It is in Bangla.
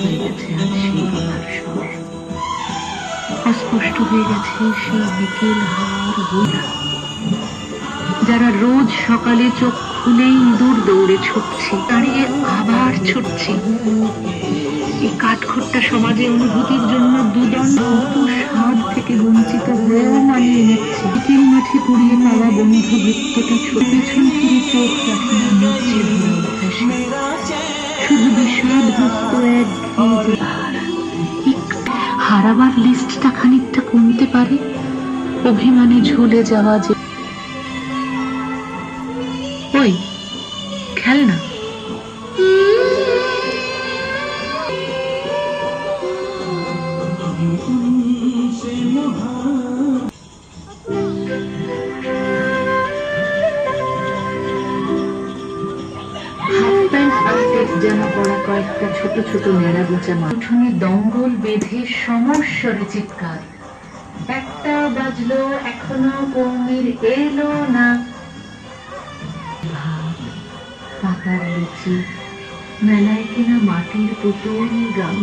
হয়ে গেছে আজ সেই গলার স্বর, অস্পষ্ট হয়ে গেছে সেই বিকেল হাওয়ার বোঝা, যারা রোজ সকালে চোখ খুলেই ইঁদুর দৌড়ে ছুটছে, দাঁড়িয়ে আবার ছুটছে। এই কাঠখোট্টা সমাজে অনুভূতির জন্য দুদণ্ড স্বাদ থেকে বঞ্চিত হয়েও মানিয়ে নিচ্ছে। বিকেল মাঠে কুড়িয়ে পাওয়া বন্ধ বৃত্তটা ছোট পেছন ফিরে চোখ রাখে না নিচ্ছে ধরে অভ্যাসে, শুধু বিষাদগ্রস্ত এক হারাবার লিস্টটা খানিকটা কমতে পারে, অভিমানে ঝুলে যাওয়া যে ওই খেলনা জামা পড়া কয়েকটা ছোট ছোট নেড়া গোচা উঠোনে দঙ্গল বেঁধে সমস্বরে চিৎকার, একটা বাজলো এখনো কৌমির এলো না। ভাত, পাতার লুচি, মেলায় কেনা মাটির পুতুল, গ্রাম